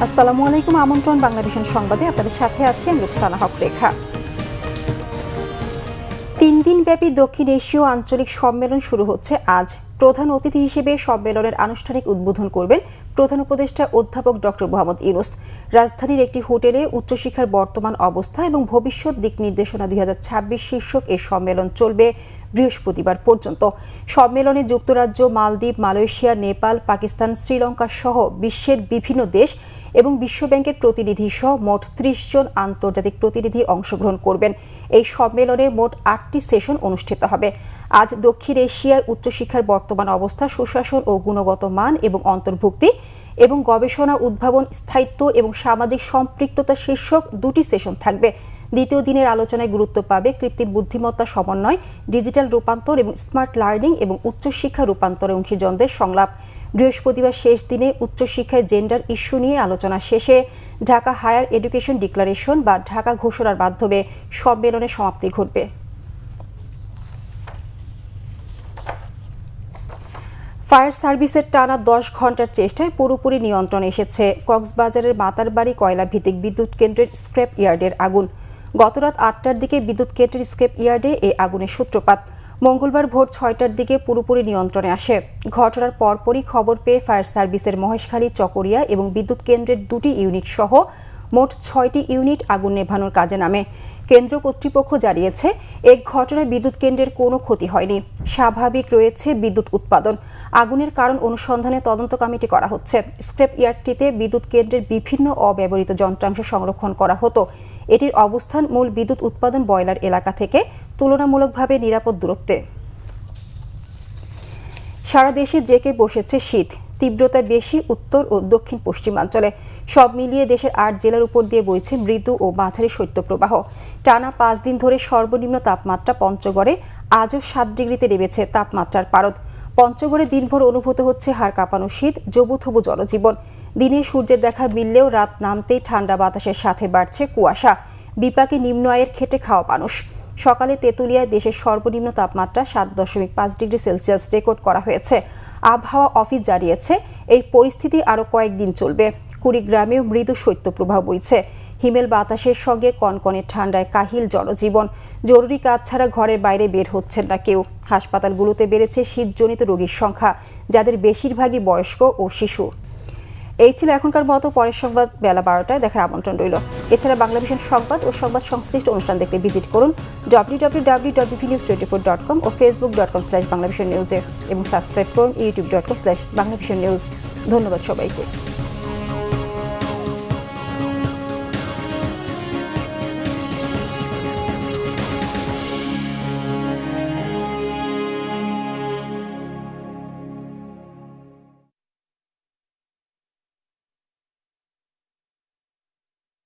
আসসালামু আলাইকুম। আমন্ত্রণ বাংলাভিশন সংবাদে আপনাদের সাথে আছি আমি রুকসানা হক রেখা। 3 দিনব্যাপী দক্ষিণ এশীয় আঞ্চলিক সম্মেলন শুরু হচ্ছে আজ। প্রধান অতিথি হিসেবে সম্মেলনের আনুষ্ঠানিক উদ্বোধন করবেন প্রধান উপদেষ্টা অধ্যাপক ডক্টর মোহাম্মদ ইউনূস। রাজধানীর একটি হোটেলে উচ্চশিক্ষার বর্তমান অবস্থা এবং ভবিষ্যৎ দিক নির্দেশনা 2026 শীর্ষক এই সম্মেলন চলবে বৃহস্পতিবার পর্যন্ত। সম্মেলনে যুক্তরাজ্য, মালদ্বীপ, মালয়েশিয়া, নেপাল, পাকিস্তান, শ্রীলঙ্কা সহ বিশ্বের বিভিন্ন দেশ এবং বিশ্বব্যাংকের প্রতিনিধি সহ মোট 30 জন আন্তর্জাতিক প্রতিনিধি অংশগ্রহণ করবেন। এই সম্মেলনে মোট 8টি সেশন অনুষ্ঠিত হবে। আজ দক্ষিণ এশিয়ায় উচ্চশিক্ষার বর্তমান অবস্থা, সুশাসন ও গুণগত মান এবং অন্তর্ভুক্তি এবং গবেষণা, উদ্ভাবন, স্থায়িত্ব এবং সামাজিক সম্পৃক্ততা শীর্ষক 2টি সেশন থাকবে। দ্বিতীয় দিনের আলোচনায় গুরুত্ব পাবে কৃত্রিম বুদ্ধিমত্তা সমন্বয়, ডিজিটাল রূপান্তর এবং স্মার্ট লার্নিং এবং উচ্চশিক্ষা রূপান্তরে অংশীজনদের সংলাপ। বৃহস্পতিবার শেষ দিনে উচ্চশিক্ষায় জেন্ডার ইস্যু নিয়ে আলোচনা শেষে ঢাকা হায়ার এডুকেশন ডিক্লারেশন বা ঢাকা ঘোষণার মাধ্যমে সম্মেলনের সমাপ্তি ঘটবে। ফায়ার সার্ভিসের টানা 10 ঘণ্টার চেষ্টায় পুরোপুরি নিয়ন্ত্রণে এসেছে কক্সবাজারের মাতারবাড়ি কয়লা ভিত্তিক বিদ্যুৎ কেন্দ্রের স্ক্র্যাপ ইয়ার্ডের আগুন। গতরাত 8টার দিকে বিদ্যুৎ কেন্দ্রের স্ক্র্যাপ ইয়ার্ডে এই আগুনের সূত্রপাত। মঙ্গলবার ভোর 6টার দিকে পুরোপুরি নিয়ন্ত্রণে আসে। ঘটনার পরপরই খবর পেয়ে ফায়ার সার্ভিসের মহেশখালী, চকরিয়া এবং বিদ্যুৎ কেন্দ্রের 2টি ইউনিট সহ মোট 6টি ইউনিট আগুন নেভানোর কাজে নামে। কেন্দ্র কর্তৃপক্ষ জানিয়েছে এই ঘটনায় বিদ্যুৎ কেন্দ্রের কোনো ক্ষতি হয়নি, স্বাভাবিক রয়েছে বিদ্যুৎ উৎপাদন। আগুনের কারণ অনুসন্ধানে তদন্ত কমিটি করা হচ্ছে। স্ক্র্যাপ ইয়ার্ডটিতে বিদ্যুৎ কেন্দ্রের বিভিন্ন অব্যবহৃত যন্ত্রাংশ সংরক্ষণ করা হতো। এটির অবস্থান মূল বিদ্যুৎ উৎপাদন বয়লার এলাকা থেকে তুলনামূলকভাবে নিরাপদ দূরত্বে। সারা দেশে জেঁকে বসেছে শীত, তীব্রতা বেশি উত্তর ও দক্ষিণ পশ্চিমাঞ্চলে। সব মিলিয়ে দেশের 8 জেলার উপর দিয়ে বইছে মৃদু ও মাঝারি শৈত্যপ্রবাহ। টানা 5 দিন ধরে সর্বনিম্ন তাপমাত্রা পঞ্চগড়ে আজও 7 ডিগ্রিতে নেমেছে তাপমাত্রার পারদ। পঞ্চগড়ে দিনভর অনুভূত হচ্ছে হাড় কাঁপানো শীত, জবুথবু জনজীবন। দিনে সূর্যের দেখা মিললেও রাত নামতেই ঠান্ডা বাতাসের সাথে বাড়ছে কুয়াশা। বিপাকে নিম্ন আয়ের খেটে খাওয়া মানুষ। সকালে তেঁতুলিয়ায় দেশের সর্বনিম্ন তাপমাত্রা 7.5 ডিগ্রি সেলসিয়াস রেকর্ড করা হয়েছে। আবহাওয়া অফিস জানিয়েছে এই পরিস্থিতি আরও কয়েকদিন চলবে। কুড়িগ্রামেও মৃদু শৈত্যপ্রবাহ বইছে। হিমেল বাতাসের সঙ্গে কনকনে ঠান্ডায় কাহিল জনজীবন। জরুরি কাজ ছাড়া ঘরের বাইরে বের হচ্ছেন না কেউ। হাসপাতালগুলোতে বেড়েছে শীতজনিত রোগীর সংখ্যা, যাদের বেশিরভাগই বয়স্ক ও শিশু। এই ছিল এখনকার মতো। পরের সংবাদ বেলা 12টায় দেখার আমন্ত্রণ রইল। এছাড়া বাংলাভিশন সংবাদ ও সংবাদ সংশ্লিষ্ট অনুষ্ঠান দেখতে ভিজিট করুন www.bvnews24.com ও facebook.com/banglavisionnews এবং সাবস্ক্রাইব করুন youtube.com/banglavisionnews। ধন্যবাদ সবাইকে।